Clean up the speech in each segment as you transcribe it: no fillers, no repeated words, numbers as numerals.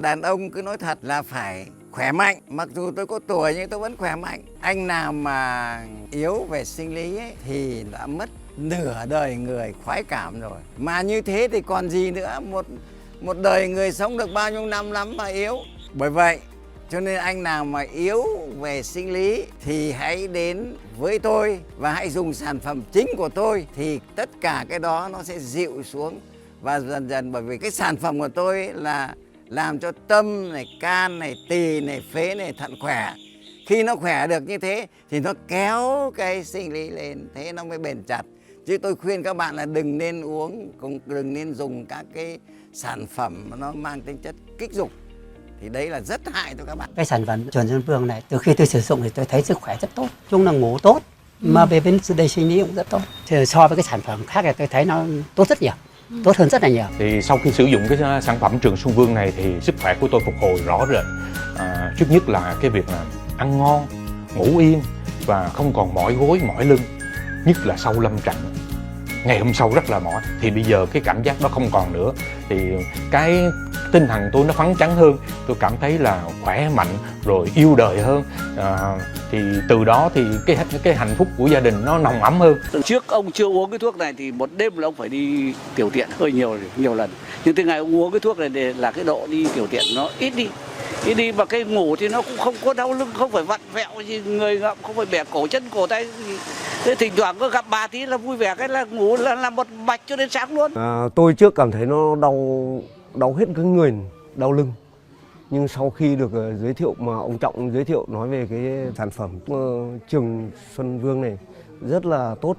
Đàn ông cứ nói thật là phải khỏe mạnh. Mặc dù tôi có tuổi nhưng tôi vẫn khỏe mạnh. Anh nào mà yếu về sinh lý ấy, thì đã mất nửa đời người khoái cảm rồi. Mà như thế thì còn gì nữa. Một đời người sống được bao nhiêu năm lắm mà yếu. Bởi vậy cho nên anh nào mà yếu về sinh lý thì hãy đến với tôi và hãy dùng sản phẩm chính của tôi, thì tất cả cái đó nó sẽ dịu xuống. Và dần dần, bởi vì cái sản phẩm của tôi là làm cho tâm này, can này, tỳ này, phế này, thận khỏe. Khi nó khỏe được như thế thì nó kéo cái sinh lý lên, thế nó mới bền chặt. Chứ tôi khuyên các bạn là đừng nên uống, cũng đừng nên dùng các cái sản phẩm mà nó mang tính chất kích dục. Thì đấy là rất hại cho các bạn. Cái sản phẩm Chuẩn Xuân Vương này, từ khi tôi sử dụng thì tôi thấy sức khỏe rất tốt. Chung là ngủ tốt, mà về bên đề sinh lý cũng rất tốt. Thì so với cái sản phẩm khác thì tôi thấy nó tốt rất nhiều. Tốt hơn rất là nhiều. Thì sau khi sử dụng cái sản phẩm Trường Xuân Vương này thì sức khỏe của tôi phục hồi rõ rệt. Trước nhất là cái việc là ăn ngon, ngủ yên và không còn mỏi gối, mỏi lưng. Nhất là sau lâm trận, ngày hôm sau rất là mỏi. Thì bây giờ cái cảm giác đó không còn nữa. Thì cái tinh thần tôi nó phấn chấn hơn. Tôi cảm thấy là khỏe mạnh rồi yêu đời hơn. Thì từ đó thì cái hạnh phúc của gia đình nó nồng ấm hơn. Trước ông chưa uống cái thuốc này thì một đêm là ông phải đi tiểu tiện hơi nhiều lần. Nhưng từ ngày ông uống cái thuốc này thì là cái độ đi tiểu tiện nó ít đi và cái ngủ thì nó cũng không có đau lưng, không phải vặn vẹo gì người ngậm, không phải bẻ cổ chân cổ tay gì. Thế thỉnh thoảng có gặp bà tí là vui vẻ, cái là ngủ là một mạch cho đến sáng luôn. Tôi trước cảm thấy nó đau hết cái người, đau lưng. Nhưng sau khi được giới thiệu, mà ông Trọng giới thiệu nói về cái sản phẩm Trường Xuân Vương này rất là tốt,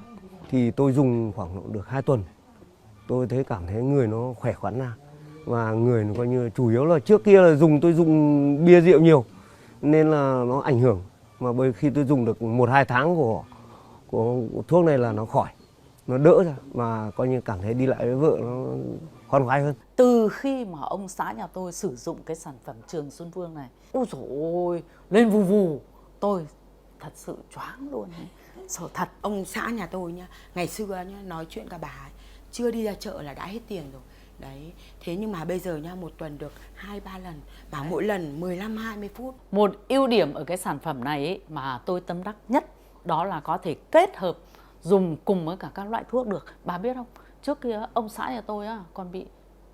thì tôi dùng khoảng được 2 tuần. Tôi thấy cảm thấy người nó khỏe khoắn ra. Và người nó coi như chủ yếu là trước kia là tôi dùng bia rượu nhiều nên là nó ảnh hưởng. Mà bởi khi tôi dùng được 1-2 tháng của thuốc này là nó khỏi, nó đỡ ra và coi như cảm thấy đi lại với vợ nó khoan khoái hơn. Từ khi mà ông xã nhà tôi sử dụng cái sản phẩm Trường Xuân Vương này, ôi dồi ôi, lên vù vù, tôi thật sự choáng luôn, sợ thật. Ông xã nhà tôi nhá, ngày xưa nhá, nói chuyện cả bà ấy, chưa đi ra chợ là đã hết tiền rồi. Đấy, thế nhưng mà bây giờ nha, một tuần được 2-3 lần, mà mỗi lần 15-20 phút. Một ưu điểm ở cái sản phẩm này ấy, mà tôi tâm đắc nhất, đó là có thể kết hợp dùng cùng với cả các loại thuốc được. Bà biết không, trước kia ông xã nhà tôi á, còn bị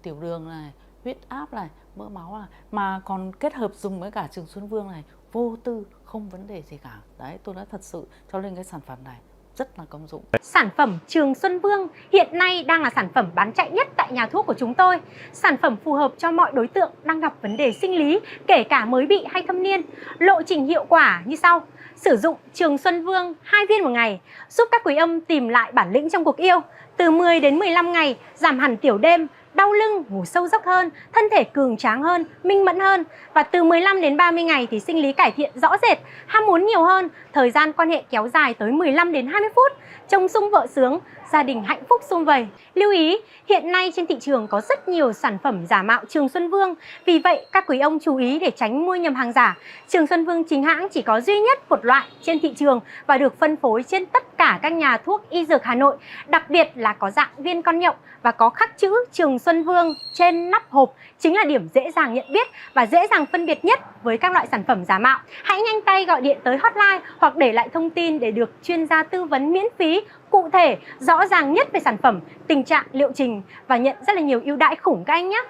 tiểu đường này, huyết áp này, mỡ máu này, mà còn kết hợp dùng với cả Trường Xuân Vương này, vô tư, không vấn đề gì cả. Đấy, tôi nói thật sự, cho nên cái sản phẩm này rất là công dụng. Sản phẩm Trường Xuân Vương hiện nay đang là sản phẩm bán chạy nhất tại nhà thuốc của chúng tôi. Sản phẩm phù hợp cho mọi đối tượng đang gặp vấn đề sinh lý, kể cả mới bị hay thâm niên. Lộ trình hiệu quả như sau: sử dụng Trường Xuân Vương 2 viên một ngày, giúp các quý ông tìm lại bản lĩnh trong cuộc yêu. Từ 10 đến 15 ngày, giảm hẳn tiểu đêm, đau lưng, ngủ sâu giấc hơn, thân thể cường tráng hơn, minh mẫn hơn. Và từ 15 đến 30 ngày thì sinh lý cải thiện rõ rệt, ham muốn nhiều hơn, thời gian quan hệ kéo dài tới 15 đến 20 phút, chồng sung vợ sướng, gia đình hạnh phúc sum vầy. Lưu ý, hiện nay trên thị trường có rất nhiều sản phẩm giả mạo Trường Xuân Vương. Vì vậy, các quý ông chú ý để tránh mua nhầm hàng giả. Trường Xuân Vương chính hãng chỉ có duy nhất một loại trên thị trường và được phân phối trên tất cả các nhà thuốc y dược Hà Nội. Đặc biệt là có dạng viên con nhộng và có khắc chữ Trường Xuân Vương trên nắp hộp, chính là điểm dễ dàng nhận biết và dễ dàng phân biệt nhất với các loại sản phẩm giả mạo. Hãy nhanh tay gọi điện tới hotline hoặc để lại thông tin để được chuyên gia tư vấn miễn phí, cụ thể, rõ ràng nhất về sản phẩm, tình trạng, liệu trình và nhận rất là nhiều ưu đãi khủng các anh nhé.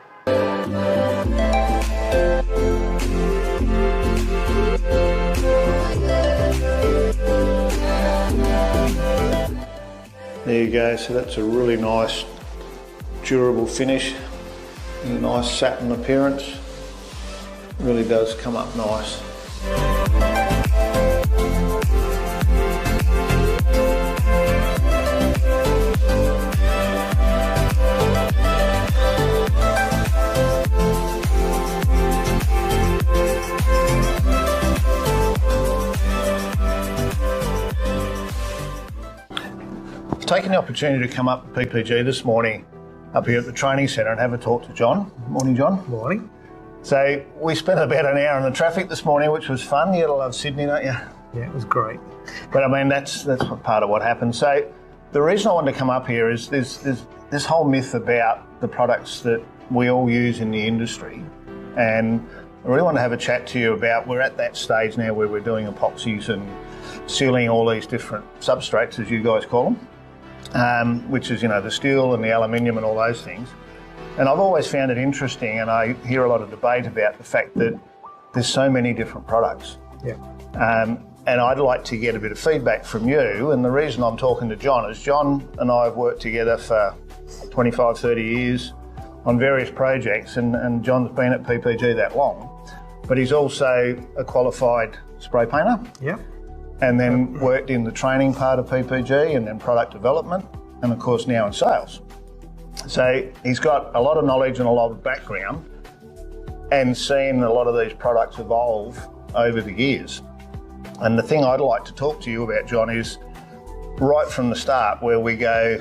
There you go, so that's a really nice durable finish, nice satin appearance, really does come up nice. Taking the opportunity to come up to PPG this morning up here at the training centre and have a talk to John. Morning, John. Morning. So we spent about an hour in the traffic this morning, which was fun. You love Sydney, don't you? Yeah, it was great. But I mean, that's part of what happened. So the reason I wanted to come up here is there's this whole myth about the products that we all use in the industry And I really want to have a chat to you about, we're at that stage now where we're doing epoxies and sealing all these different substrates, as you guys call them, which is, the steel and the aluminium and all those things. And I've always found it interesting, and I hear a lot of debate about the fact that there's so many different products. Yeah. And I'd like to get a bit of feedback from you. And the reason I'm talking to John is John and I have worked together for 25, 30 years on various projects, and John's been at PPG that long, but he's also a qualified spray painter. Yeah. And then worked in the training part of PPG and then product development, and of course now in sales. So he's got a lot of knowledge and a lot of background, and seen a lot of these products evolve over the years. And the thing I'd like to talk to you about, John, is right from the start, where we go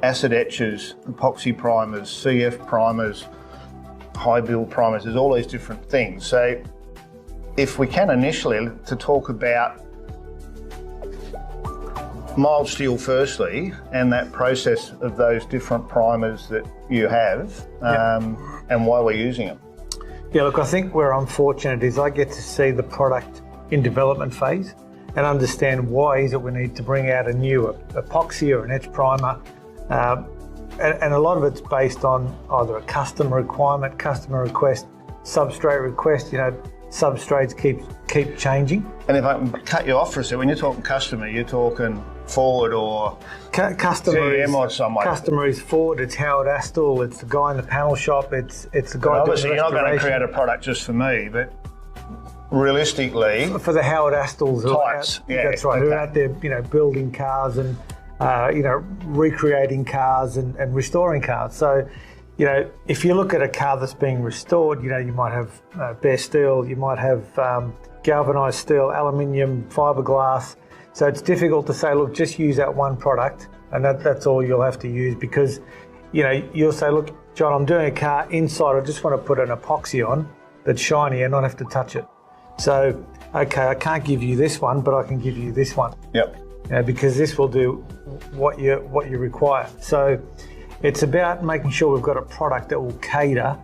acid etchers, epoxy primers, CF primers, high build primers, there's all these different things. So if we can initially to talk about mild steel firstly, and that process of those different primers that you have, and why we're using them. Yeah, look, I think where I'm fortunate is I get to see the product in development phase and understand why is it we need to bring out a new epoxy or an etch primer. And a lot of it's based on either a customer requirement, customer request, substrate request. Substrates keep changing. And if I can cut you off for a second, when you're talking customer, you're talking Ford or GM or someone. Customer is Ford, it's Howard Astle, it's the guy in the panel shop, it's the guy doing the obviously, you're not going to create a product just for me, but realistically, for the Howard Astles, types, that's right, who are out there, building cars and recreating cars and restoring cars. So, if you look at a car that's being restored, you might have bare steel, you might have galvanized steel, aluminium, fiberglass. So it's difficult to say, look, just use that one product, and that's all you'll have to use, because, you'll say, look, John, I'm doing a car inside, I just want to put an epoxy on that's shiny and not have to touch it. So, okay, I can't give you this one, but I can give you this one. Yep. Because this will do what you require. So it's about making sure we've got a product that will cater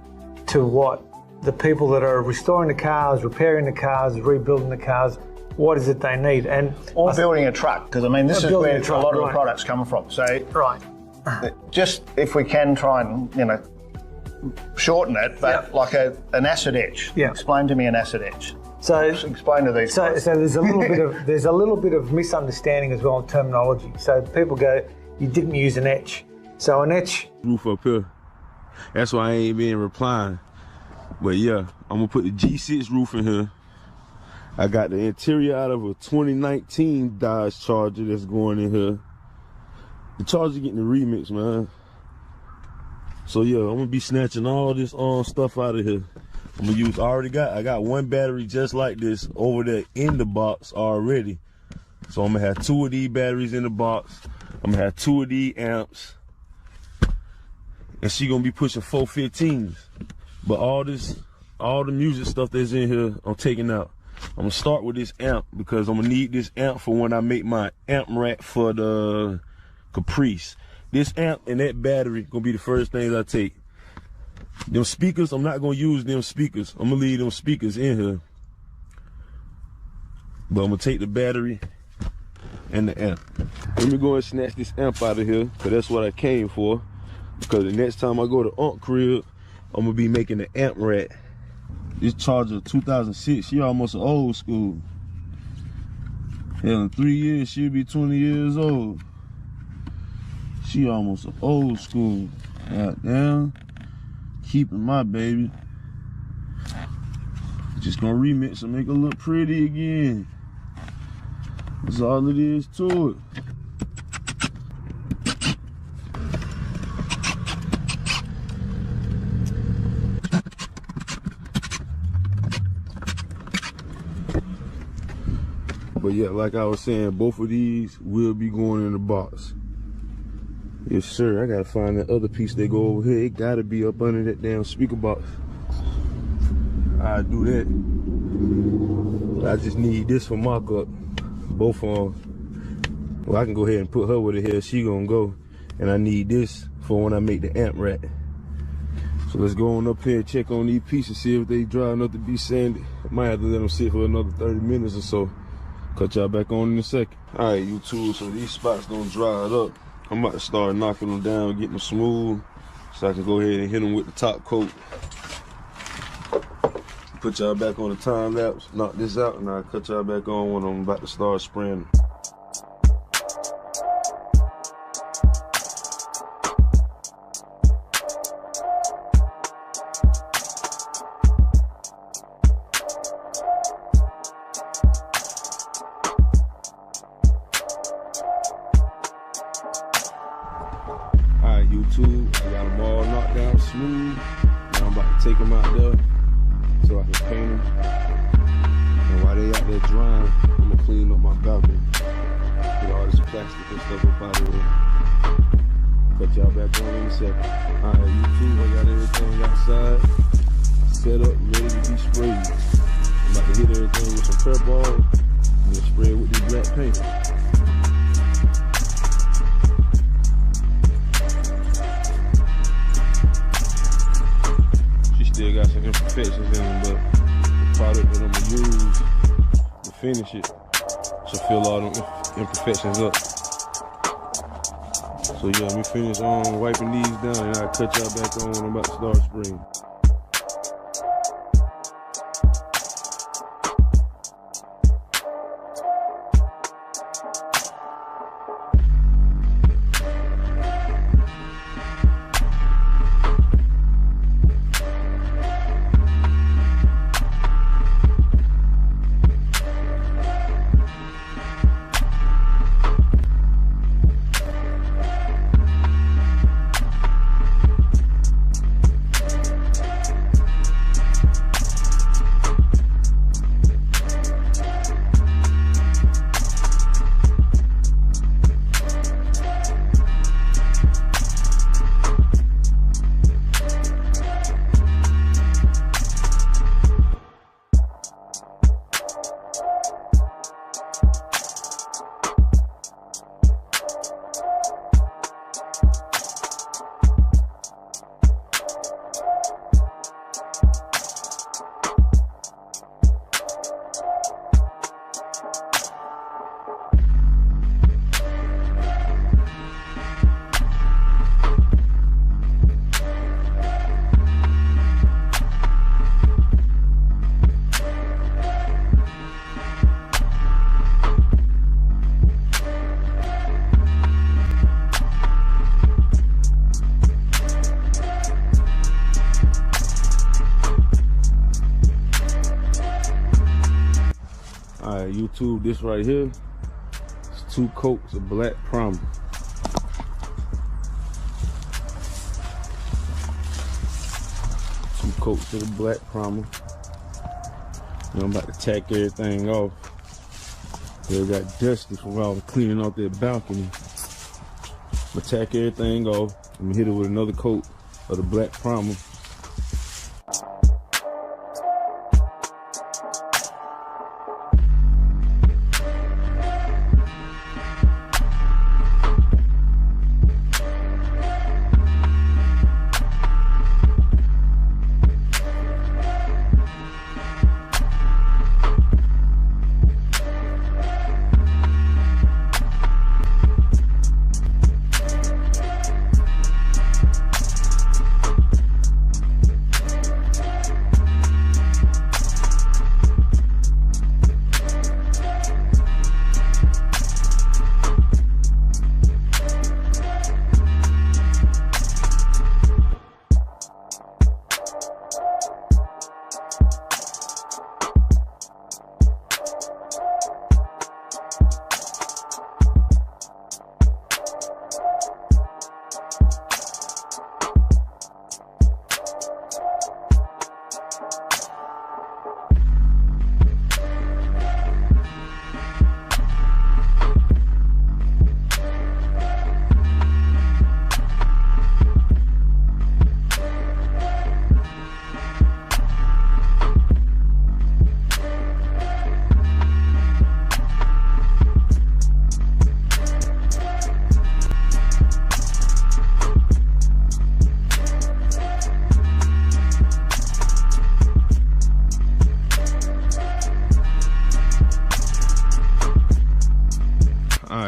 to what the people that are restoring the cars, repairing the cars, rebuilding the cars, what is it they need. And or building a truck, because this is where a lot of the products come from. So just if we can try and shorten it, but like an acid etch. Yeah. Explain to me an acid etch. So explain to these guys. So there's a little bit of misunderstanding as well in terminology. So people go, you didn't use an etch. So an etch roof up here. That's why I ain't been replying. But yeah, I'm gonna put the G6 roof in here. I got the interior out of a 2019 Dodge Charger that's going in here. The Charger getting the remix, man. So yeah, I'm gonna be snatching all this stuff out of here. I'm gonna use, I got one battery just like this over there in the box already. So I'm gonna have 2 of these batteries in the box. I'm gonna have 2 of these amps. And she gonna be pushing 415s. But all the music stuff that's in here, I'm taking out. I'm gonna start with this amp because I'm gonna need this amp for when I make my amp rack for the Caprice. This amp and that battery gonna be the first things I take. Them speakers, I'm not gonna use them speakers. I'm gonna leave them speakers in here. But I'm gonna take the battery and the amp. Let me go and snatch this amp out of here, because that's what I came for. Because the next time I go to Aunt crib, I'm gonna be making the amp rack. This Charger 2006, she almost an old school. Hell, in 3 years, she'll be 20 years old. She almost an old school. God damn. Keeping my baby. Just gonna remix and make her look pretty again. That's all it is to it. But yeah, like I was saying, both of these will be going in the box. Yes, sir. I gotta find that other piece that go over here. It gotta be up under that damn speaker box. I do that. I just need this for mock-up. Both of them. Well, I can go ahead and put her where the hell she gonna go. And I need this for when I make the amp rack. So let's go on up here and check on these pieces, see if they dry enough to be sanded. I might have to let them sit for another 30 minutes or so. Cut y'all back on in a second. All right, YouTube, so these spots don't dry it up. I'm about to start knocking them down, getting them smooth, so I can go ahead and hit them with the top coat. Put y'all back on the time lapse, knock this out, and I'll cut y'all back on when I'm about to start spraying. Alright, YouTube, I got them all knocked down smooth. Now I'm about to take them out there so I can paint them. And while they out there drying, I'm gonna clean up my balcony. Get all this plastic and stuff up out of there. Cut y'all back on in a second. Alright, YouTube, I got everything outside set up, ready to be sprayed. I'm about to hit everything with some prep balls and then spray it with this black paint. Still got some imperfections in them, but the product that I'm gonna use to finish it should fill all them imperfections up. So yeah, let me finish on wiping these down and I'll cut y'all back on when I'm about to start spraying. Alright, YouTube, this right here is 2 coats of black primer. Two coats of the black primer. Now I'm about to tack everything off. It got dusty from while I was cleaning off that balcony. I'm gonna tack everything off. I'm gonna hit it with another coat of the black primer.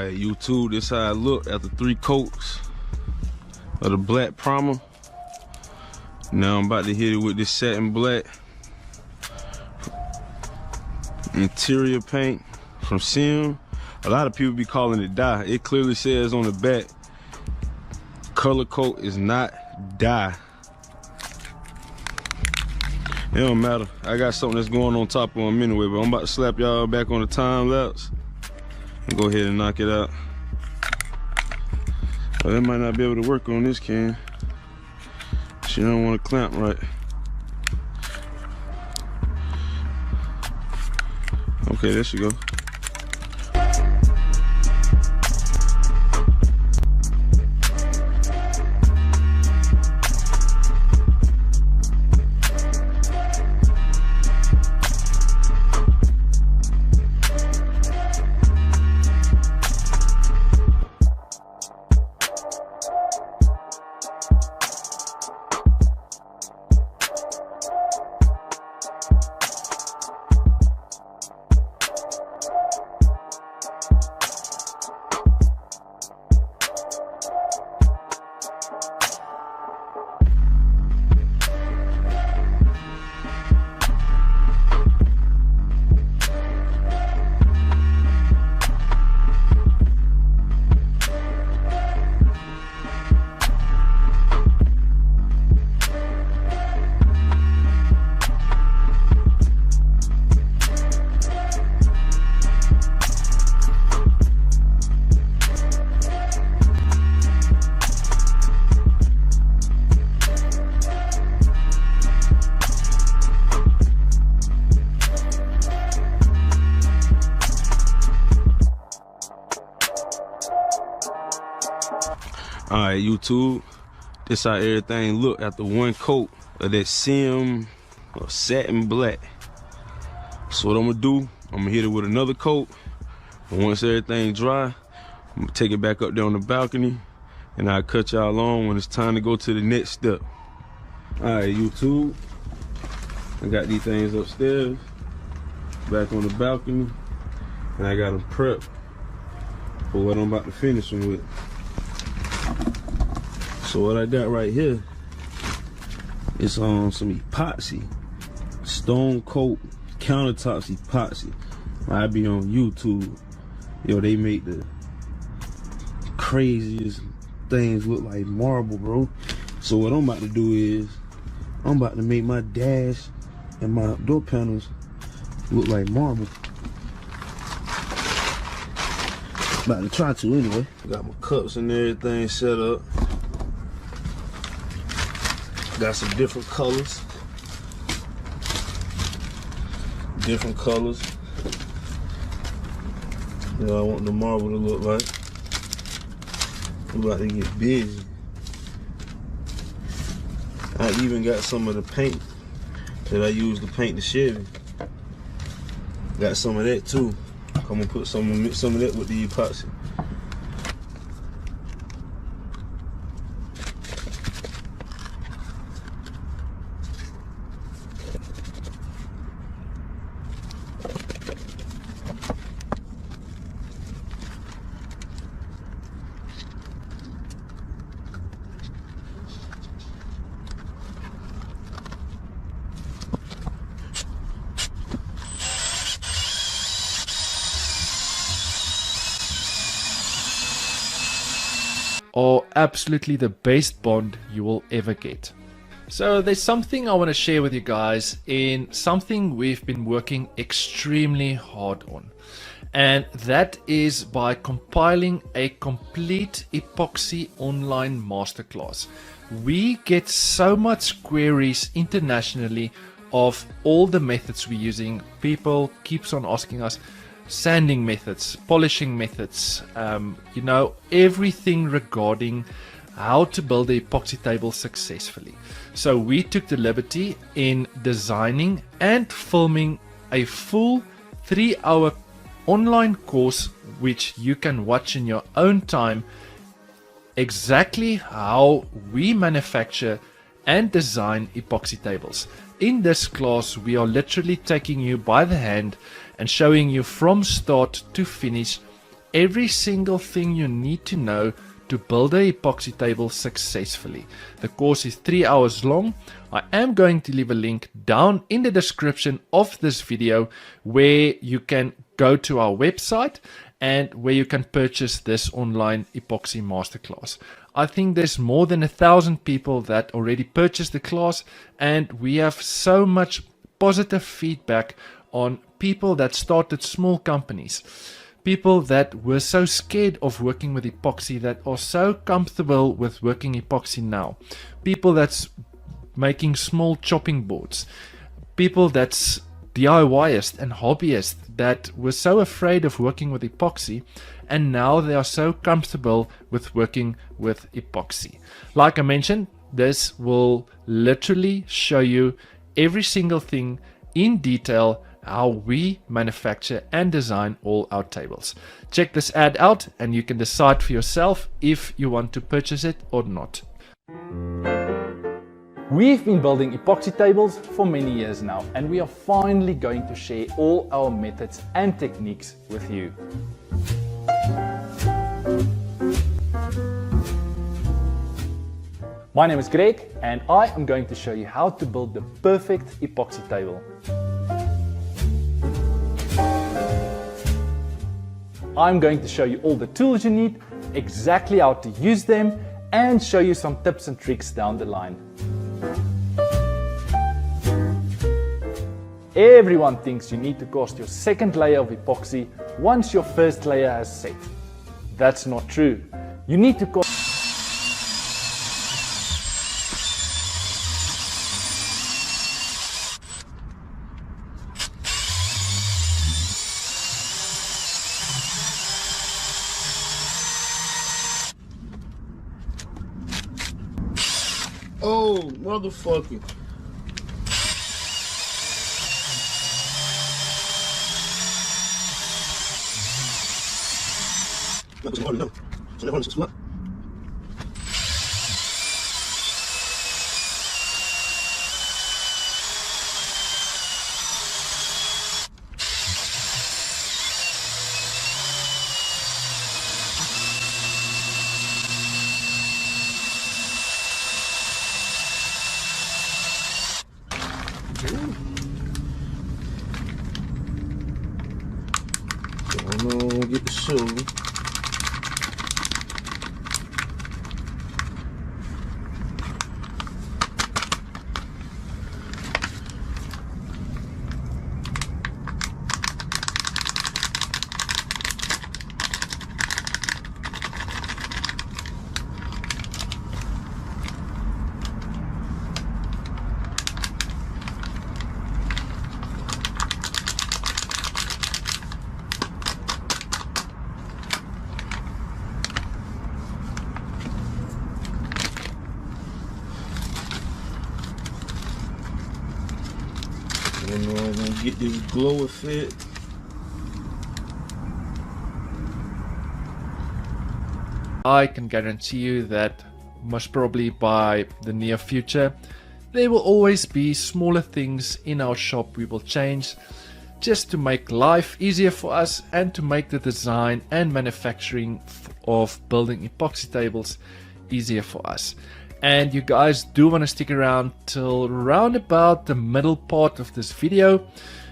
Alright, YouTube, this how I look after 3 coats of the black primer. Now I'm about to hit it with this satin black interior paint from Sim. A lot of people be calling it dye. It clearly says on the back, color coat is not dye. It don't matter. I got something that's going on top of them anyway, but I'm about to slap y'all back on the time lapse and go ahead and knock it out. Well, that might not be able to work on this can. She don't want to clamp right. Okay, there she go. Alright, YouTube, this how everything look after 1 coat of that Sim or satin black. So what I'm gonna do, I'm gonna hit it with another coat, and once everything dry, I'm gonna take it back up there on the balcony, and I'll cut y'all on when it's time to go to the next step. Alright, YouTube, I got these things upstairs, back on the balcony, and I got them prepped for what I'm about to finish them with. So what I got right here is some epoxy, stone coat countertops epoxy. I be on YouTube. Yo, they make the craziest things look like marble, bro. So what I'm about to do is I'm about to make my dash and my door panels look like marble. About to try to anyway. Got my cups and everything set up. Got some different colors. Different colors. You know, I want the marble to look like. I'm about to get busy. I even got some of the paint that I use to paint the Chevy. Got some of that too. I'm gonna put some of that with the epoxy. Are absolutely the best bond you will ever get. So there's something I want to share with you guys, in something we've been working extremely hard on, and that is by compiling a complete epoxy online masterclass. We get so much queries internationally of all the methods we're using. People keeps on asking us sanding methods, polishing methods, you know, everything regarding how to build the epoxy table successfully. So we took the liberty in designing and filming a full 3-hour online course which you can watch in your own time, exactly how we manufacture and design epoxy tables. In this class we are literally taking you by the hand and showing you from start to finish every single thing you need to know to build a epoxy table successfully. The course is 3 hours long. I am going to leave a link down in the description of this video where you can go to our website and where you can purchase this online epoxy masterclass. I think there's more than 1,000 people that already purchased the class, and we have so much positive feedback on people that started small companies. People that were so scared of working with epoxy that are so comfortable with working epoxy now. People that's making small chopping boards. People that's DIYists and hobbyists that were so afraid of working with epoxy, and now they are so comfortable with working with epoxy. Like I mentioned, this will literally show you every single thing in detail, how we manufacture and design all our tables. Check this ad out and you can decide for yourself if you want to purchase it or not. We've been building epoxy tables for many years now, and we are finally going to share all our methods and techniques with you. My name is Greg, and I am going to show you how to build the perfect epoxy table. I'm going to show you all the tools you need, exactly how to use them, and show you some tips and tricks down the line. Everyone thinks you need to cast your second layer of epoxy once your first layer has set. That's not true. You need to cast Oh, motherfucker. Get the silver. And I'm gonna get this glow effect. I can guarantee you that most probably by the near future, there will always be smaller things in our shop we will change just to make life easier for us and to make the design and manufacturing of building epoxy tables easier for us. And you guys do want to stick around till around about the middle part of this video,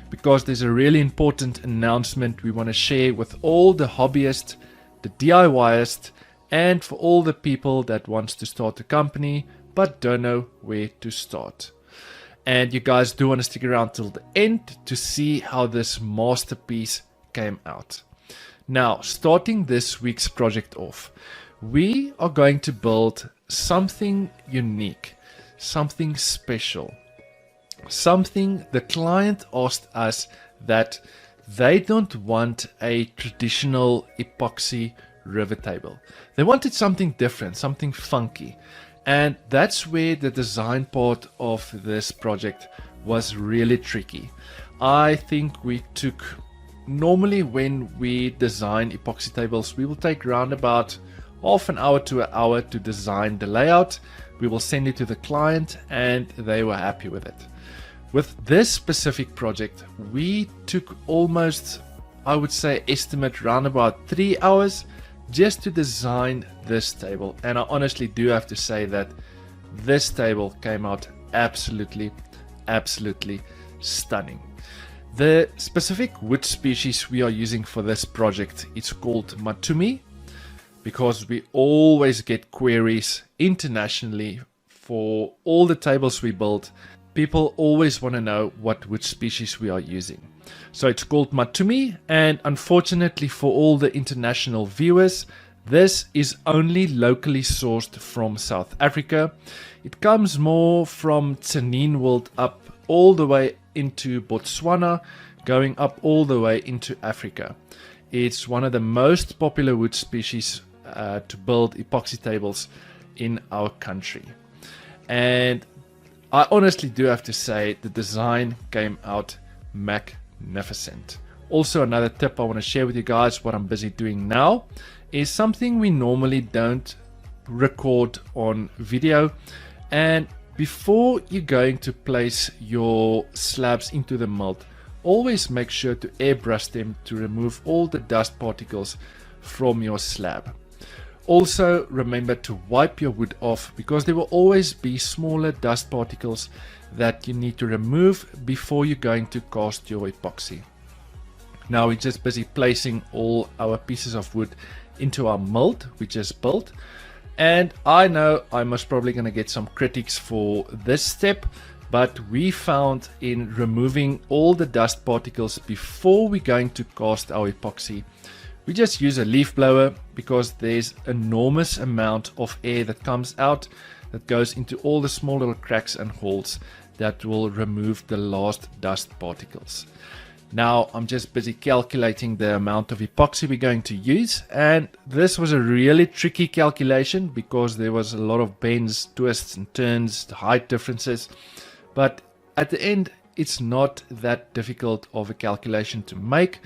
because there's a really important announcement we want to share with all the hobbyists, the DIYists, and for all the people that wants to start a company but don't know where to start. And you guys do want to stick around till the end to see how this masterpiece came out. Now, starting this week's project off, we are going to build something unique, something special, something the client asked us that they don't want a traditional epoxy river table. They wanted something different, something funky. And that's where the design part of this project was really tricky. I think we took, normally when we design epoxy tables, we will take around about half an hour to an hour to design the layout. We will send it to the client and they were happy with it. With this specific project, we took almost I would say estimate around about 3 hours just to design this table. And I honestly do have to say that this table came out absolutely stunning. The specific wood species we are using for this project is called Matumi, because we always get queries internationally for all the tables we build. People always want to know what wood species we are using. So it's called Matumi, and unfortunately for all the international viewers, this is only locally sourced from South Africa. It comes more from Tsenin World up all the way into Botswana, going up all the way into Africa. It's one of the most popular wood species to build epoxy tables in our country. And I honestly do have to say the design came out magnificent. Also, another tip I want to share with you guys, what I'm busy doing now, is something we normally don't record on video. And before you're going to place your slabs into the mold, always make sure to airbrush them to remove all the dust particles from your slab. Also remember to wipe your wood off, because there will always be smaller dust particles that you need to remove before you're going to cast your epoxy. Now we're just busy placing all our pieces of wood into our mold we just built. And I know I'm most probably going to get some critics for this step, but we found in removing all the dust particles before we're going to cast our epoxy, we just use a leaf blower, because there's enormous amount of air that comes out that goes into all the small little cracks and holes that will remove the last dust particles. Now I'm just busy calculating the amount of epoxy we're going to use, and this was a really tricky calculation because there was a lot of bends, twists and turns, height differences, but at the end it's not that difficult of a calculation to make.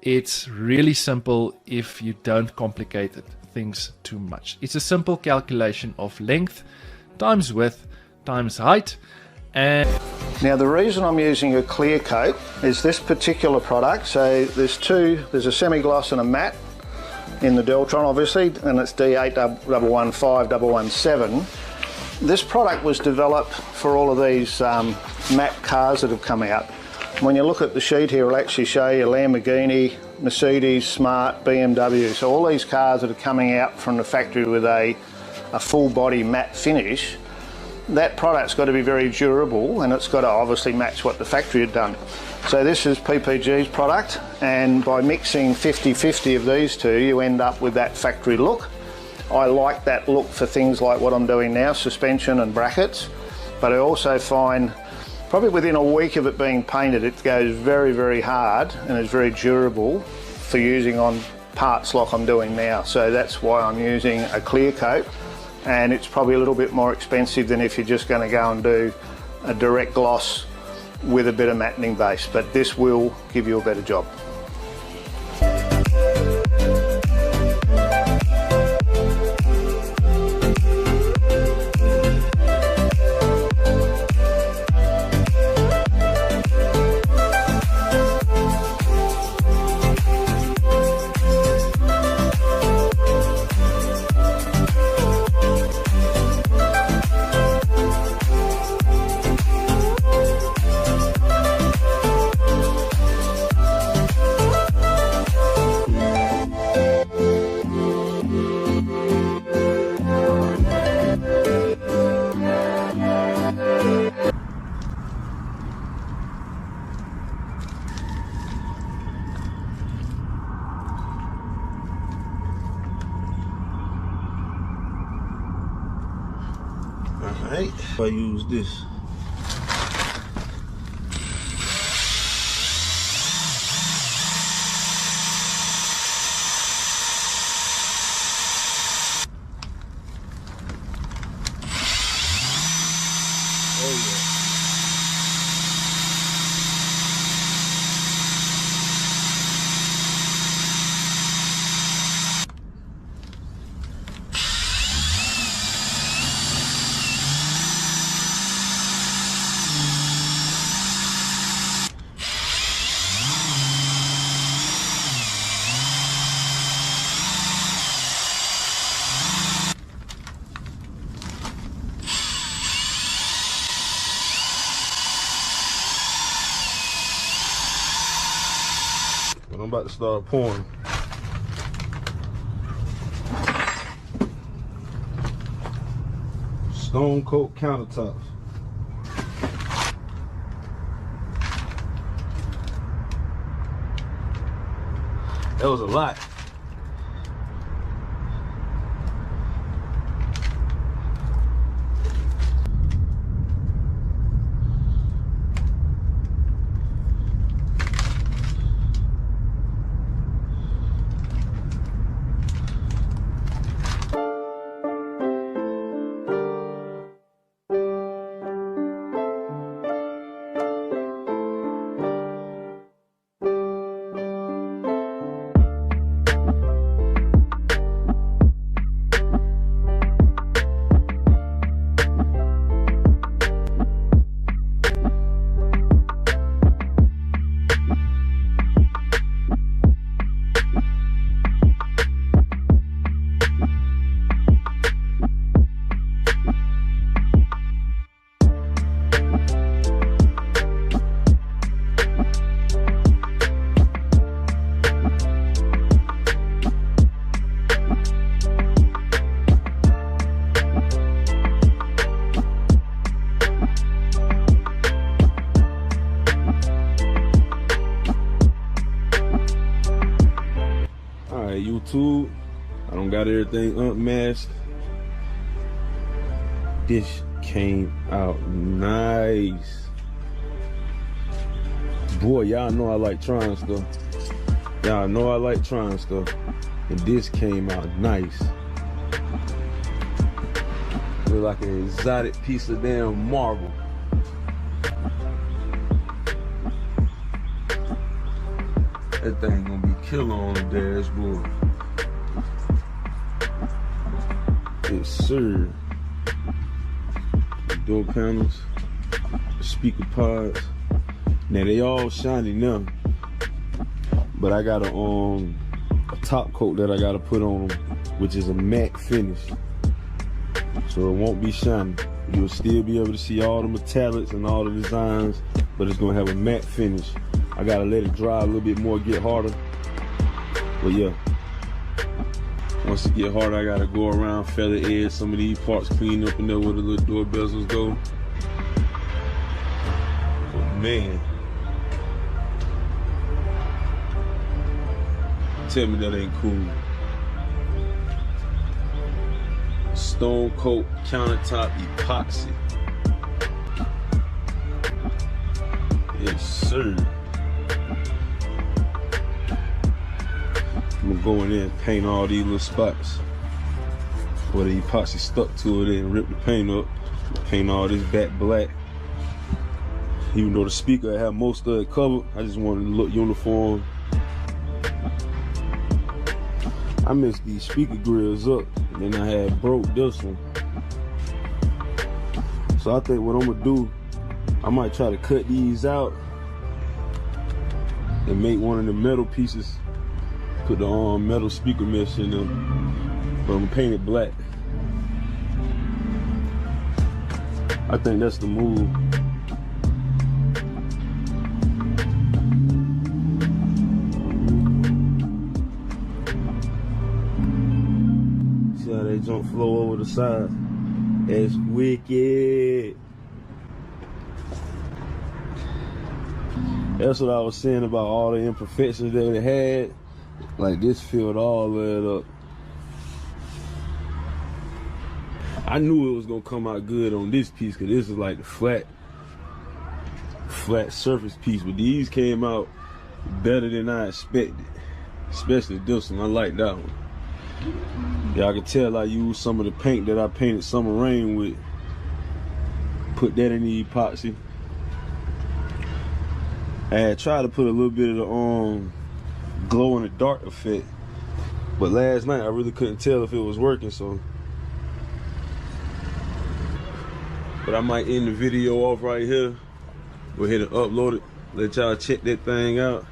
It's really simple if you don't complicate things too much. It's a simple calculation of length times width times height. And now the reason I'm using a clear coat is this particular product. So there's a semi-gloss and a matte in the Deltron obviously, and it's D8115-117. This product was developed for all of these matte cars that have come out. When you look at the sheet here, it'll actually show you Lamborghini, Mercedes, Smart, BMW. So all these cars that are coming out from the factory with a full body matte finish, that product's got to be very durable, and it's got to obviously match what the factory had done. So this is PPG's product, and by mixing 50-50 of these two, you end up with that factory look. I like that look for things like what I'm doing now, suspension and brackets, but I also find probably within a week of it being painted, it goes very hard and is very durable for using on parts like I'm doing now. So that's why I'm using a clear coat, and it's probably a little bit more expensive than if you're just going to go and do a direct gloss with a bit of mattening base, but this will give you a better job. Alright, if I use this. And I'm about to start pouring. Stone coat countertops. That was a lot. YouTube, I don't got everything unmasked. This came out nice. Boy, y'all know I like trying stuff. Y'all know I like trying stuff. And this came out nice. Look like an exotic piece of damn marble. That thing gonna be killer on the dashboard. Yes, sir. The door panels, the speaker pods. Now they all shiny now, but I got a top coat that I gotta put on them, which is a matte finish, so it won't be shiny. You'll still be able to see all the metallics and all the designs, but it's gonna have a matte finish. I gotta let it dry a little bit more, get harder. But yeah, once it get harder, I gotta go around, feather edge some of these parts, clean up in there where the little door bezels go. But man, tell me that ain't cool. Stone coat countertop epoxy. Yes, sir. I'm gonna go in there and paint all these little spots where the epoxy stuck to it and rip the paint up. Paint all this back black. Even though the speaker had most of it covered, I just wanted to look uniform. I messed these speaker grills up, and then I had broke this one. So I think what I'm gonna do, I might try to cut these out and make one of the metal pieces. Put the metal speaker mesh in them, but I'm gonna paint it black. I think that's the move. See how they jump flow over the side? That's wicked. That's what I was saying about all the imperfections that it had. Like this filled all that up. I knew it was gonna come out good on this piece because this is like the flat surface piece, but these came out better than I expected. Especially this one, I like that one. Yeah, I can tell I used some of the paint that I painted Summer Rain with. Put that in the epoxy. I had tried to put a little bit of the glow in the dark effect, but last night I really couldn't tell if it was working, so. But I might end the video off right here. Go ahead and upload it. Let y'all check that thing out.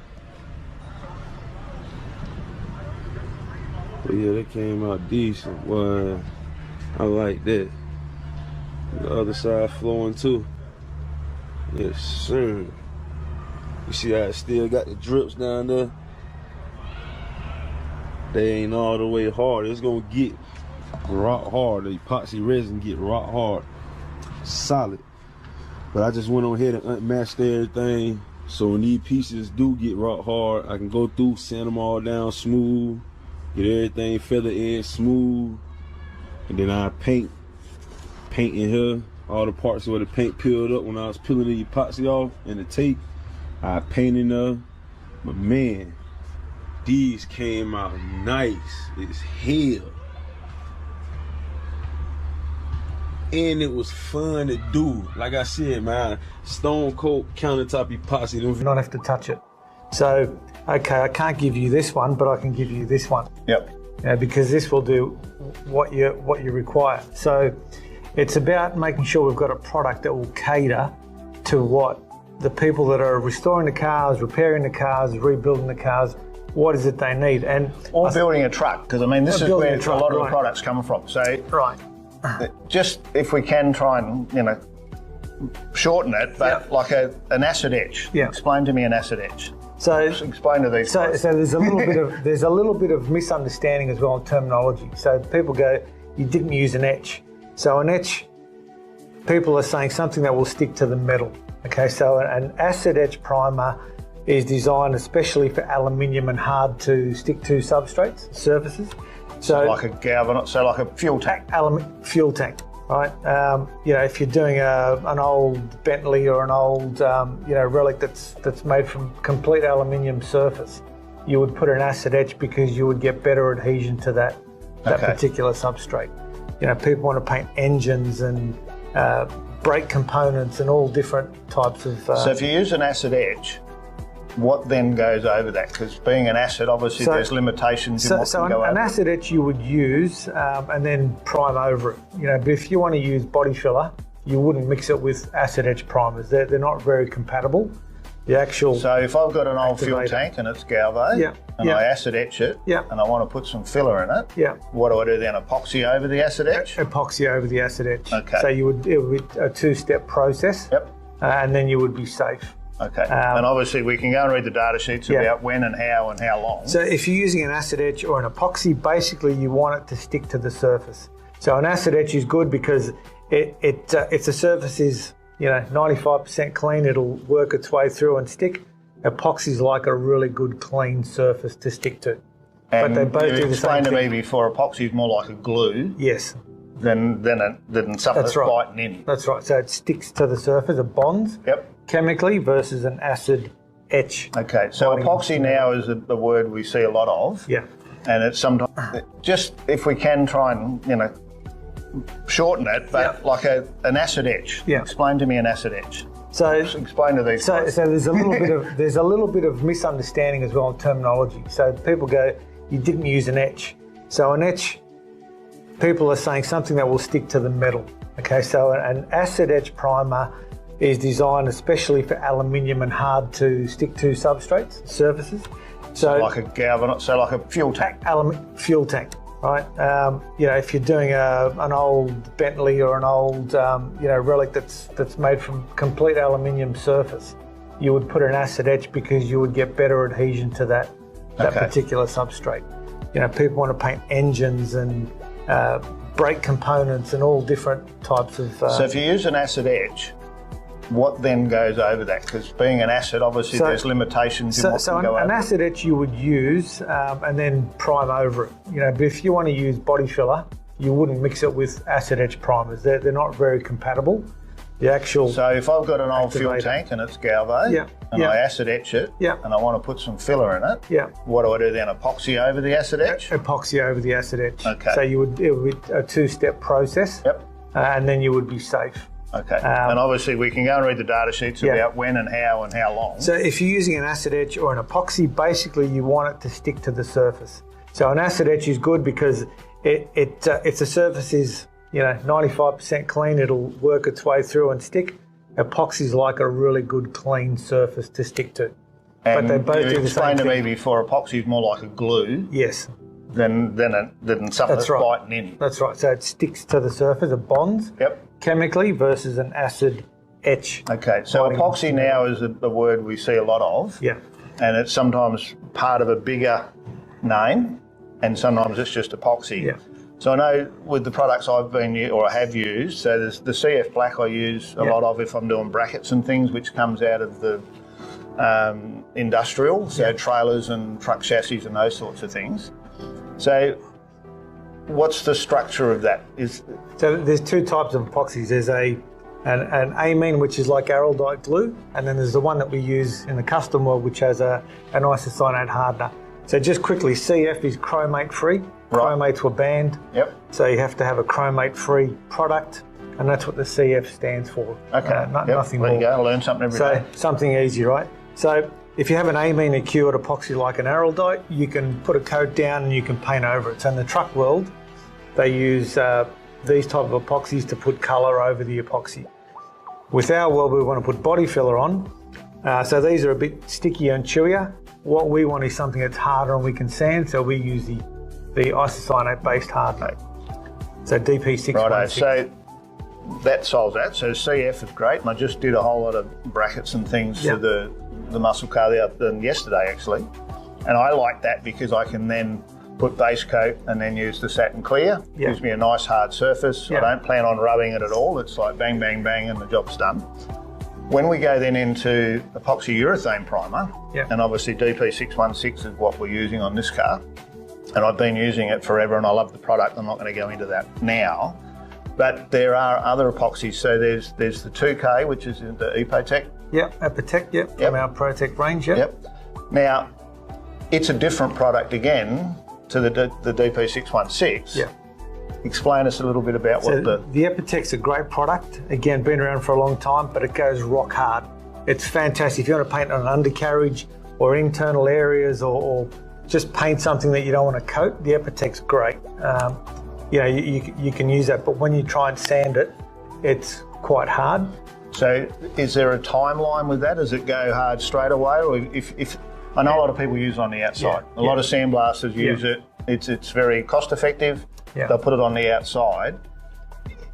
But yeah, that came out decent. Boy, I like that. The other side flowing too. Yes, sir. You see how it still got the drips down there? they ain't all the way hard. It's gonna get rock hard. The epoxy resin get rock hard, solid. But I just went on ahead and unmatched everything. So when these pieces do get rock hard, I can go through, sand them all down smooth, get everything feather edge smooth, and then I paint in here. All the parts where the paint peeled up when I was peeling the epoxy off and the tape, I paint in there. But man, these came out nice as hell. And it was fun to do. Like I said, man, stone cold countertop epoxy. You not have to touch it. So, okay, I can't give you this one, but I can give you this one. Yep. Because this will do what you require. So, it's about making sure we've got a product that will cater to what the people that are restoring the cars, repairing the cars, rebuilding the cars, what is it they need? And or building a truck, because I mean, this is where a lot of the products come from. So, right. Just if we can try and, shorten it, but like an acid etch. Yeah. Explain to me an acid etch. So just explain to these guys. So there's a little bit of misunderstanding as well in terminology. So people go, you didn't use an etch. So an etch, people are saying something that will stick to the metal. Okay, so an acid etch primer is designed especially for aluminium and hard to stick to substrates, surfaces. So like a fuel tank. Fuel tank, right? If you're doing an old Bentley or an old relic that's made from complete aluminium surface, you would put an acid etch because you would get better adhesion to that particular substrate. People want to paint engines and brake components and all different types of. So if you use an acid etch, what then goes over that? Because being an acid, obviously there's limitations in what can go over. An acid etch you would use and then prime over it. But if you want to use body filler, you wouldn't mix it with acid etch primers. They're not very compatible. The actual. So if I've got an old fuel tank and it's Galvo, and I acid etch it, and I want to put some filler in it, what do I do then? Epoxy over the acid etch? Epoxy over the acid etch. Okay. So it would be a two-step process. Yep. And then you would be safe. Okay. And obviously we can go and read the data sheets about when and how long. So if you're using an acid etch or an epoxy, basically you want it to stick to the surface. So an acid etch is good because if the surface is 95% clean, it'll work its way through and stick. Epoxy's like a really good clean surface to stick to. And but they both do the same explained to thing. me before, epoxy's more like a glue. Yes. Than something that's biting in. That's right. So it sticks to the surface, it bonds chemically versus an acid etch. Okay, so epoxy now is the word we see a lot of. Yeah. And it's sometimes, just if we can try and, shorten it, but like an acid etch. Yeah. Explain to me an acid etch. So just explain to these guys. So there's a little bit of misunderstanding as well in terminology. So people go, you didn't use an etch. So an etch, people are saying something that will stick to the metal. Okay, so an acid etch primer is designed especially for aluminium and hard to stick to substrates, surfaces. So like a fuel tank. Fuel tank, right? If you're doing an old Bentley or an old relic that's made from complete aluminium surface, you would put an acid etch because you would get better adhesion to that particular substrate. People want to paint engines and brake components and all different types of. So if you use an acid etch, what then goes over that? Because being an acid, obviously there's limitations in what can go over. So an acid etch you would use and then prime over it. But if you want to use body filler, you wouldn't mix it with acid etch primers. They're not very compatible. The actual. So if I've got an old fuel tank and it's Galvo, and I acid etch it, and I want to put some filler in it, what do I do then? Epoxy over the acid etch? Epoxy over the acid etch. Okay. So it would be a two-step process. And then you would be safe. Okay. And obviously we can go and read the data sheets about when and how long. So if you're using an acid etch or an epoxy, basically you want it to stick to the surface. So an acid etch is good because if the surface is 95% clean, it'll work its way through and stick. Epoxy's like a really good clean surface to stick to. And but they both do the same thing. You explained to me before, epoxy's more like a glue. Yes. Than something that's biting in. That's right. So it sticks to the surface, it bonds chemically versus an acid etch. Okay, so epoxy now is the word we see a lot of. Yeah. And it's sometimes part of a bigger name. and sometimes it's just epoxy. Yeah. So I know with the products I've been or have used, so there's the CF Black I use a lot of if I'm doing brackets and things, which comes out of the industrial, so trailers and truck chassis and those sorts of things. So what's the structure of that? So there's two types of epoxies. There's an amine, which is like araldite glue, and then there's the one that we use in the custom world, which has an isocyanate hardener. So just quickly, CF is chromate free. Chromates were banned. Yep. So you have to have a chromate free product, and that's what the CF stands for. Okay. Nothing there more. you go. I learn something every day. So something easy, right? So if you have an amine cured epoxy like an araldite, you can put a coat down and you can paint over it. So in the truck world, they use these type of epoxies to put colour over the epoxy. With our world, we want to put body filler on. So these are a bit stickier and chewier. What we want is something that's harder and we can sand, so we use the isocyanate-based hardener. So DP616. Righto, so that solves that. So CF is great, and I just did a whole lot of brackets and things for the muscle car yesterday actually. And I like that because I can then put base coat and then use the satin clear. Gives me a nice hard surface. I don't plan on rubbing it at all. It's like bang, bang, bang and the job's done. When we go then into epoxy urethane primer, and obviously DP616 is what we're using on this car, and I've been using it forever and I love the product. I'm not going to go into that now. But there are other epoxies. So there's the 2K, which is the Epotec. Yep, Epotec, from our Protec range, Now, it's a different product again to the DP616. Explain us a little bit about what the Epotec's a great product. Again, been around for a long time, but it goes rock hard. It's fantastic. If you want to paint on an undercarriage or internal areas or just paint something that you don't want to coat, the Epotec's great. You can use that, but when you try and sand it, it's quite hard. So is there a timeline with that? Does it go hard straight away? Or if I know a lot of people use it on the outside. A lot of sandblasters use it. It's very cost effective. They'll put it on the outside.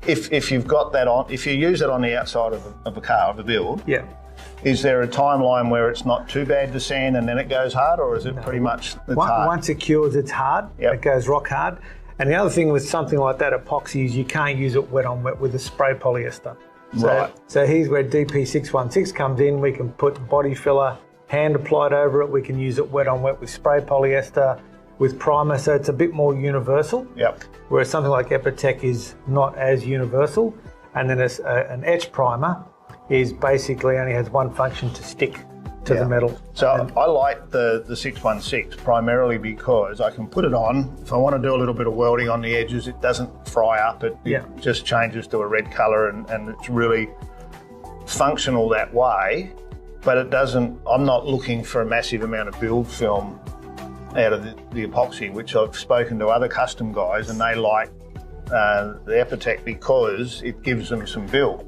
If you've got that on, if you use it on the outside of a car, of a build, is there a timeline where it's not too bad to sand and then it goes hard, or is it pretty much hard? Once it cures, it's hard. It goes rock hard. And the other thing with something like that epoxy is you can't use it wet on wet with a spray polyester. So here's where DP616 comes in. We can put body filler, hand applied over it. We can use it wet on wet with spray polyester, with primer, so it's a bit more universal. Whereas something like Epotec is not as universal. And then an etch primer is basically only has one function, to stick to the metal. So I like the 616 primarily because I can put it on. If I want to do a little bit of welding on the edges, it doesn't fry up. It just changes to a red colour and it's really functional that way. But it doesn't, I'm not looking for a massive amount of build film out of the epoxy, which I've spoken to other custom guys and they like the Epotec because it gives them some build.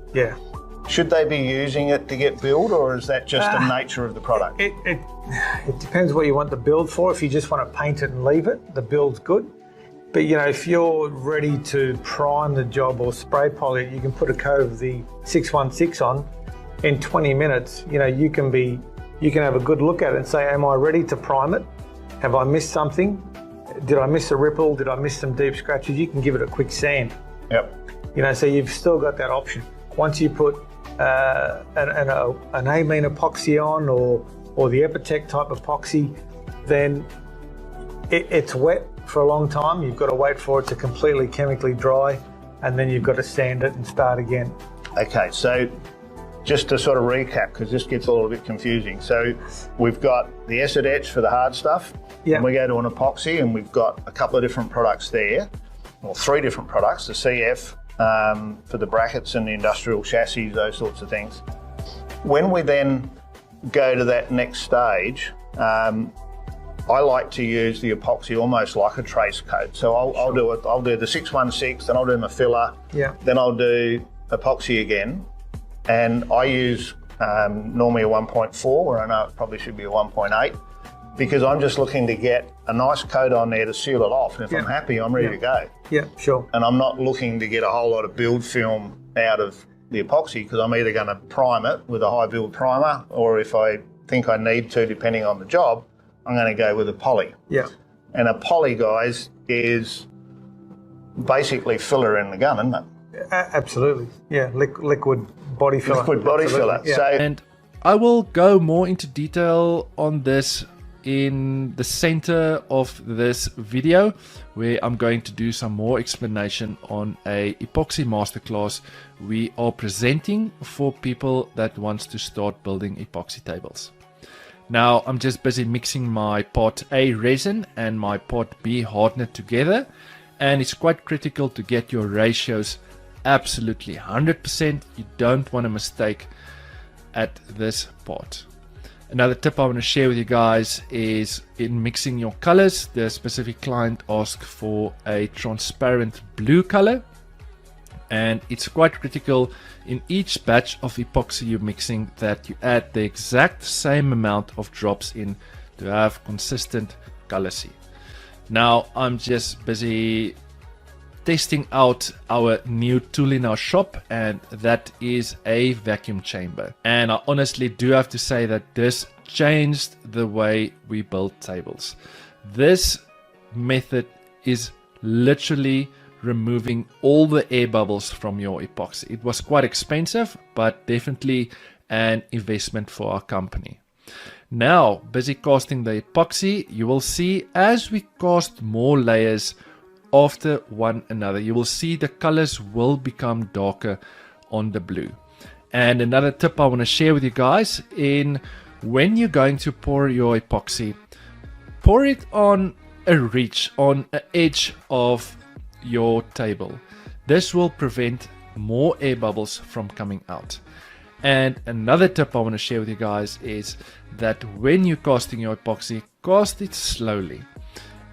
Should they be using it to get build, or is that just the nature of the product? It depends what you want the build for. If you just want to paint it and leave it, the build's good. But if you're ready to prime the job or spray poly it, you can put a coat of the 616 on. In 20 minutes, you can have a good look at it and say, am I ready to prime it? Have I missed something? Did I miss a ripple? Did I miss some deep scratches? You can give it a quick sand. So you've still got that option. Once you put an amine epoxy on or the Epotec type epoxy, then it's wet for a long time. You've got to wait for it to completely chemically dry, and then you've got to sand it and start again. Okay, so just to sort of recap, because this gets a little bit confusing. So we've got the acid etch for the hard stuff, and we go to an epoxy, and we've got a couple of different products there, or 3 different products, the CF, for the brackets and the industrial chassis, those sorts of things. When we then go to that next stage, I like to use the epoxy almost like a trace coat. So I'll do the 616, then I'll do my filler, then I'll do epoxy again, and I use normally a 1.4, where I know it probably should be a 1.8, because I'm just looking to get a nice coat on there to seal it off, and if I'm happy, I'm ready to go. And I'm not looking to get a whole lot of build film out of the epoxy, because I'm either going to prime it with a high build primer, or if I think I need to, depending on the job, I'm going to go with a poly. And a poly, guys, is basically filler in the gun, isn't it? Absolutely. Yeah, liquid body filler. Liquid body Absolutely, filler. yeah. So And I will go more into detail on this in the center of this video, where I'm going to do some more explanation on a epoxy masterclass we are presenting for people that wants to start building epoxy tables. Now I'm just busy mixing my part A resin and my part B hardener together, and it's quite critical to get your ratios absolutely 100%. You don't want a mistake at this part. Another tip I want to share with you guys is in mixing your colors. The specific client asked for a transparent blue color, and it's quite critical in each batch of epoxy you're mixing that you add the exact same amount of drops in to have consistent color C. Now I'm just busy testing out our new tool in our shop, and that is a vacuum chamber. And I honestly do have to say that this changed the way we build tables. This method is literally removing all the air bubbles from your epoxy. It was quite expensive, but definitely an investment for our company. Now, busy casting the epoxy, you will see as we cast more layers after one another, you will see the colors will become darker on the blue. And another tip I want to share with you guys, in when you're going to pour your epoxy, pour it on a ridge, on an edge of your table. This will prevent more air bubbles from coming out. And another tip I want to share with you guys is that when you're casting your epoxy, cast it slowly.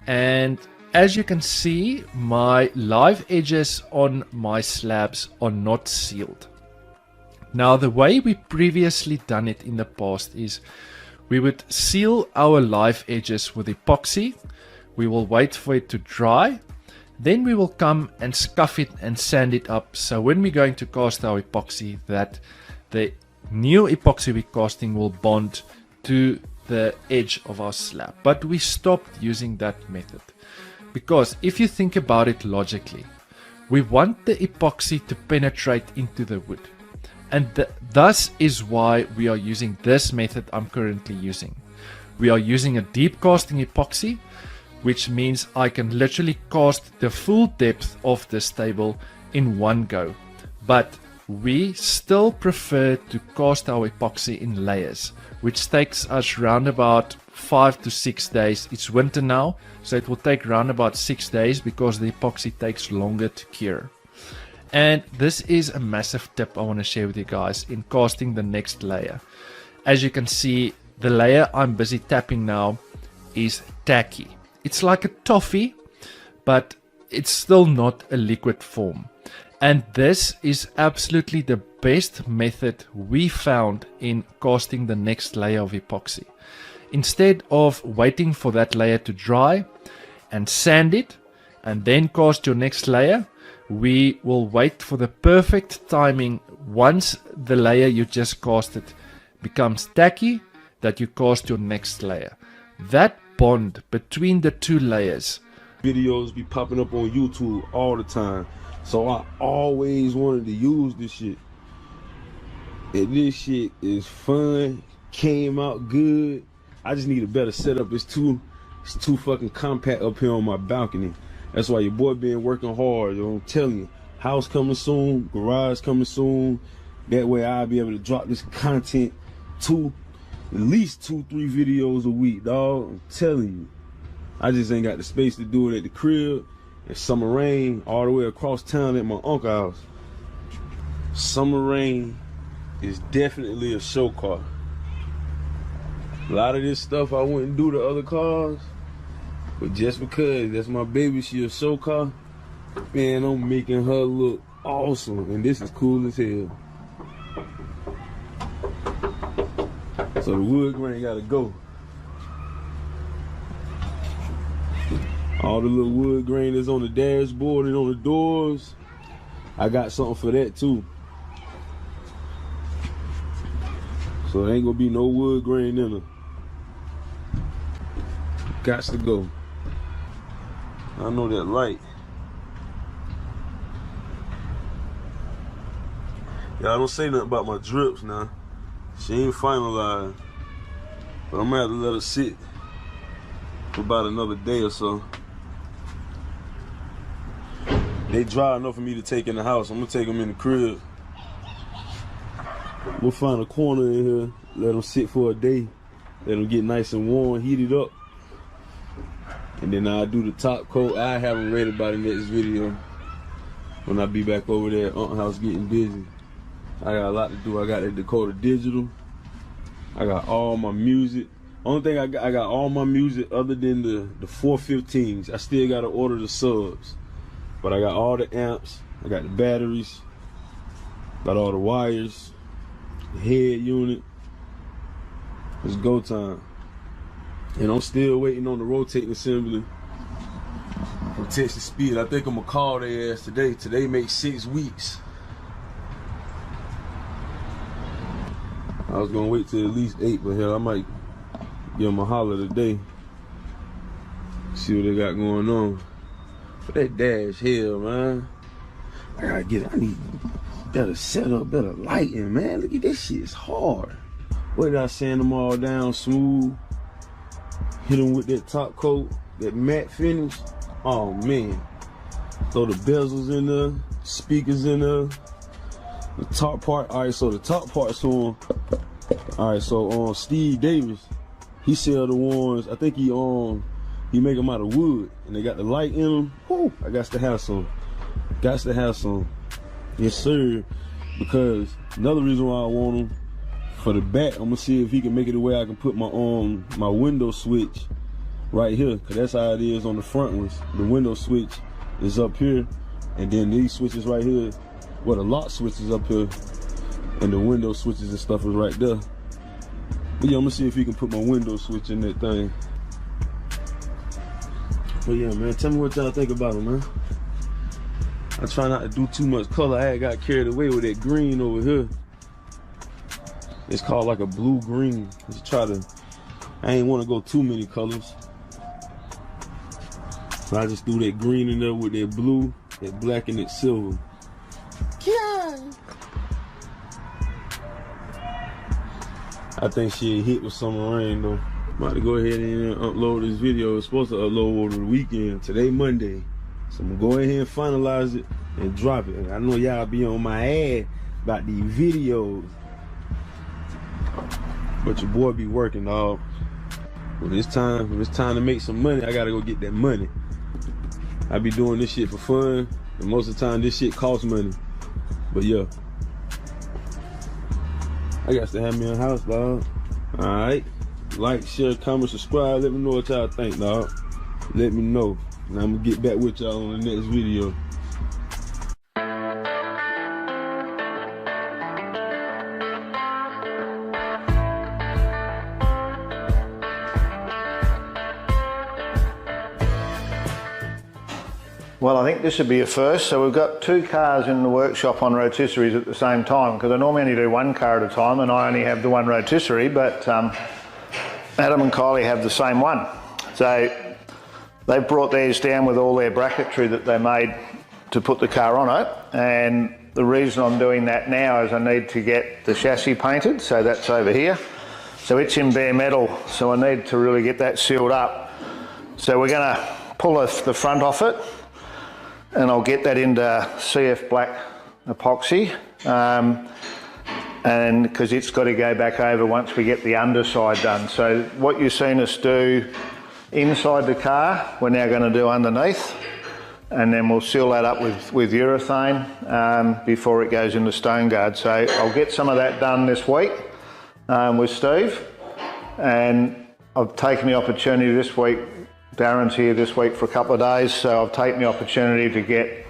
And as you can see, my live edges on my slabs are not sealed. Now, the way we previously done it in the past is we would seal our live edges with epoxy. We will wait for it to dry. Then we will come and scuff it and sand it up. So when we're going to cast our epoxy, that the new epoxy we're casting will bond to the edge of our slab. But we stopped using that method. Because if you think about it logically, we want the epoxy to penetrate into the wood. And thus is why we are using this method I'm currently using. We are using a deep casting epoxy, which means I can literally cast the full depth of this table in one go. But we still prefer to cast our epoxy in layers, which takes us round about 5 to 6 days. It's winter now, so it will take round about 6 days because the epoxy takes longer to cure. And this is a massive tip I want to share with you guys in casting the next layer. As you can see, the layer I'm busy tapping now is tacky. It's like a toffee, but it's still not a liquid form. And this is absolutely the best method we found in casting the next layer of epoxy. Instead of waiting for that layer to dry and sand it and then cast your next layer, we will wait for the perfect timing once the layer you just casted becomes tacky, that you cast your next layer. That bond between the two layers. Videos be popping up on YouTube all the time. So I always wanted to use this shit. And this shit is fun, came out good. I just need a better setup. It's too fucking compact up here on my balcony. That's why your boy been working hard. You know, I'm telling you. House coming soon, garage coming soon. That way I'll be able to drop this content at least 2-3 videos a week, dog. I'm telling you. I just ain't got the space to do it at the crib. It's summer rain all the way across town at my uncle's house. Summer rain is definitely a show car. A lot of this stuff I wouldn't do to other cars, but just because that's my baby, she a show car, man, I'm making her look awesome, and this is cool as hell. So the wood grain gotta go. All the little wood grain that's on the dashboard and on the doors, I got something for that too. So there ain't gonna be no wood grain in her. Gots to go. I know that light. Y'all don't say nothing about my drips now. She ain't finalized. But I'm gonna have to let her sit for about another day or so. They dry enough for me to take in the house. I'm gonna take them in the crib. We'll find a corner in here, let them sit for a day, let them get nice and warm, heat it up. And then I'll do the top coat. I have them ready by the next video when I be back over there at Aunt's house getting busy. I got a lot to do. I got the Dakota Digital. I got all my music. Only thing I got all my music other than the 415s. I still got to order the subs. But I got all the amps. I got the batteries. Got all the wires. The head unit. It's go time. And I'm still waiting on the rotating assembly from Texas Speed. I think I'm gonna call their ass today. Today makes 6 weeks. I was gonna wait till at least 8, but hell, I might give them a holler today. See what they got going on. But that dash, hell, man. I need better setup, better lighting, man. Look at this shit, it's hard. Wait, I sand them all down smooth. Hit them with that top coat, that matte finish. Oh man. Throw the bezels in there, speakers in there. The top part, all right, so the top part's on. All right, so Steve Davis, he sell the ones, I think he make them out of wood, and they got the light in them. Whoo, I got to have some. Got to have some. Yes, sir. Because another reason why I want them, for the back, I'm gonna see if he can make it the way I can put my window switch right here, cause that's how it is on the front ones. The window switch is up here, and then these switches right here, well, the lock switch is up here, and the window switches and stuff is right there. But yeah, I'm gonna see if he can put my window switch in that thing. But yeah, man, tell me what y'all think about them, man. I try not to do too much color. I had got carried away with that green over here. It's called like a blue-green. I ain't want to go too many colors. So I just threw that green in there with that blue, that black, and that silver. Yeah. I think she hit with some rain though. I'm about to go ahead and upload this video. It's supposed to upload over the weekend. Today, Monday. So I'm gonna go ahead and finalize it and drop it. I know y'all be on my ass about these videos. But your boy be working, dog. When it's time to make some money, I gotta go get that money. I be doing this shit for fun, and most of the time this shit costs money. But yeah, I got to have me a house, dog. Alright, like, share, comment, subscribe. Let me know what y'all think, dog. Let me know, and I'm gonna get back with y'all on the next video. Well, I think this would be a first. So we've got 2 cars in the workshop on rotisseries at the same time, because I normally only do 1 car at a time and I only have the 1 rotisserie, but Adam and Kylie have the same one. So they've brought theirs down with all their bracketry that they made to put the car on it. And the reason I'm doing that now is I need to get the chassis painted. So that's over here. So it's in bare metal. So I need to really get that sealed up. So we're gonna pull the front off it, and I'll get that into CF black epoxy, and because it's got to go back over once we get the underside done. So what you've seen us do inside the car, we're now going to do underneath, and then we'll seal that up with urethane before it goes into stone guard. So I'll get some of that done this week with Steve, and I've taken the opportunity this week. Darren's here this week for a couple of days, so I've taken the opportunity to get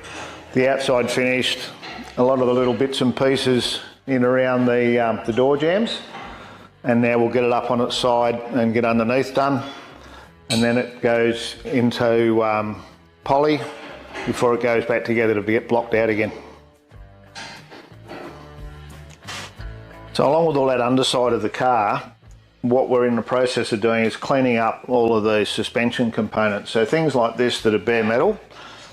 the outside finished, a lot of the little bits and pieces in around the door jambs, and now we'll get it up on its side and get underneath done, and then it goes into poly before it goes back together to get blocked out again. So along with all that underside of the car, what we're in the process of doing is cleaning up all of the suspension components. So things like this that are bare metal.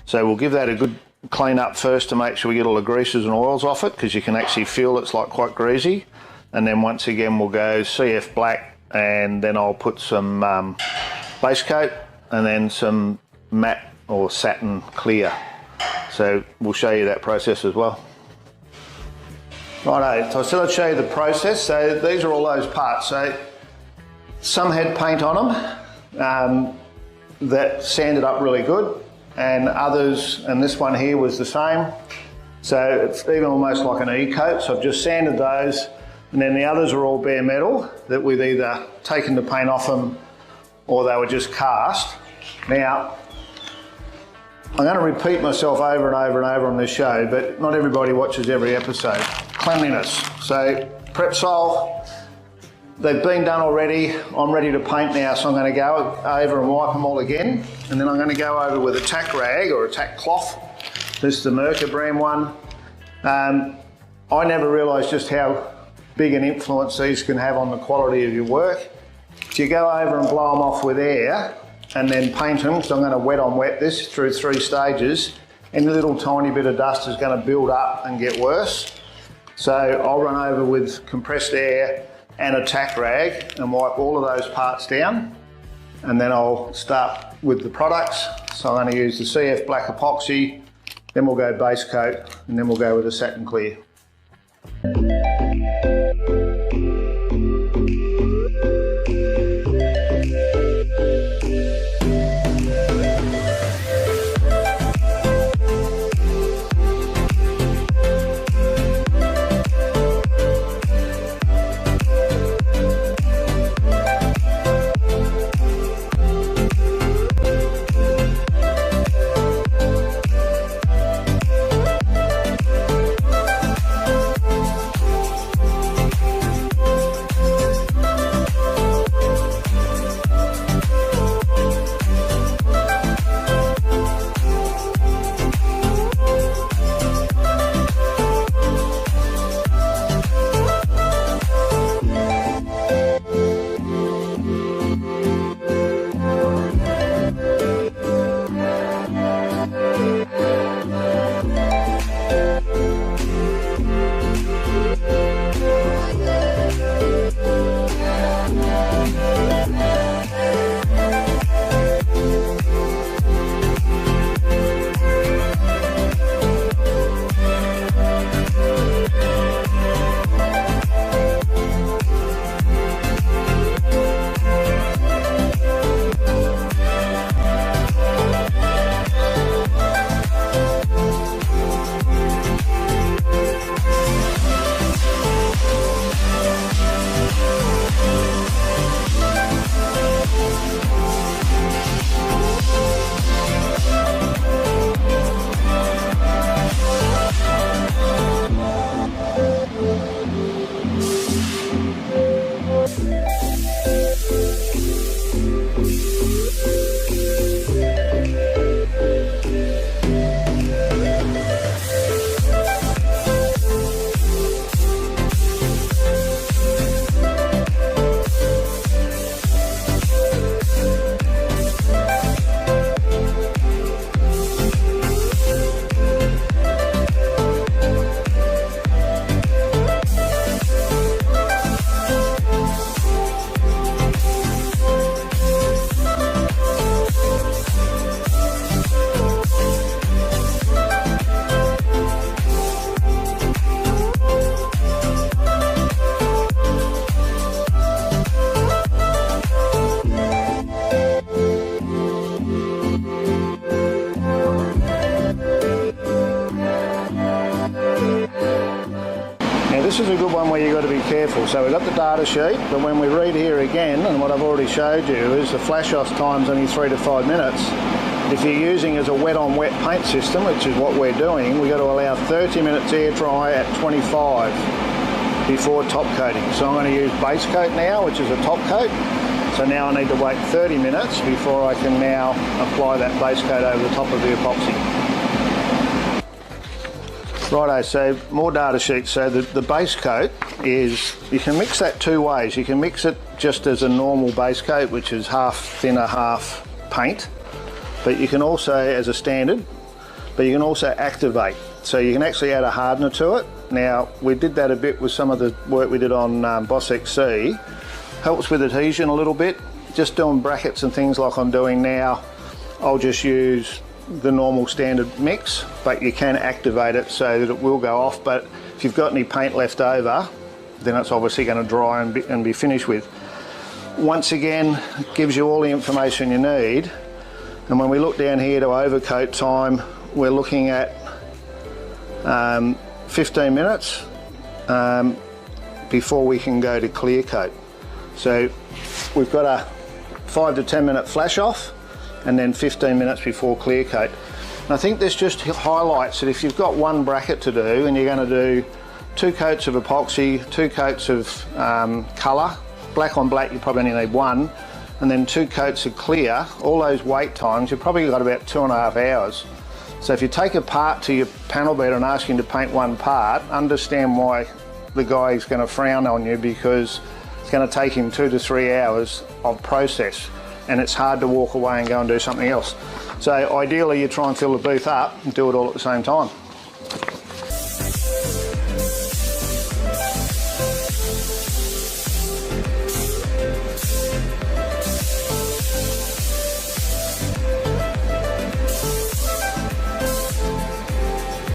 So we'll give that a good clean up first to make sure we get all the greases and oils off it, because you can actually feel it's like quite greasy. And then once again we'll go CF black, and then I'll put some base coat and then some matte or satin clear. So we'll show you that process as well. Righto, so I said I'd show you the process. So these are all those parts. So some had paint on them that sanded up really good, and others, and this one here was the same. So it's even almost like an E-coat. So I've just sanded those, and then the others are all bare metal that we've either taken the paint off them or they were just cast. Now, I'm going to repeat myself over and over and over on this show, but not everybody watches every episode. Cleanliness. So prep sole, they've been done already. I'm ready to paint now, so I'm going to go over and wipe them all again. And then I'm going to go over with a tack rag or a tack cloth. This is the Mercer brand one. I never realised just how big an influence these can have on the quality of your work. So you go over and blow them off with air and then paint them. So I'm going to wet on wet this through 3 stages. Any little tiny bit of dust is going to build up and get worse. So I'll run over with compressed air and a tack rag and wipe all of those parts down. And then I'll start with the products. So I'm going to use the CF black epoxy, then we'll go base coat, and then we'll go with a satin clear. This is a good one where you've got to be careful. So we've got the data sheet, but when we read here again, and what I've already showed you is the flash off time's only 3 to 5 minutes. If you're using as a wet on wet paint system, which is what we're doing, we've got to allow 30 minutes air dry at 25 before top coating. So I'm going to use base coat now, which is a top coat. So now I need to wait 30 minutes before I can now apply that base coat over the top of the epoxy. Righto, so more data sheets. So the base coat is, you can mix that two ways. You can mix it just as a normal base coat, which is half thinner, half paint. But you can also, as a standard, but you can also activate. So you can actually add a hardener to it. Now, we did that a bit with some of the work we did on Boss XC. Helps with adhesion a little bit. Just doing brackets and things like I'm doing now, I'll just use the normal standard mix, but you can activate it so that it will go off. But if you've got any paint left over, then it's obviously going to dry and be finished with. Once again, it gives you all the information you need. And when we look down here to overcoat time, we're looking at 15 minutes before we can go to clear coat. So we've got a 5 to 10 minute flash off, and then 15 minutes before clear coat. And I think this just highlights that if you've got one bracket to do and you're going to do 2 coats of epoxy, 2 coats of colour, black on black you probably only need 1, and then 2 coats of clear, all those wait times, you've probably got about 2.5 hours. So if you take a part to your panel beater and ask him to paint one part, understand why the guy is going to frown on you, because it's going to take him 2 to 3 hours of process. And it's hard to walk away and go and do something else. So ideally you try and fill the booth up and do it all at the same time.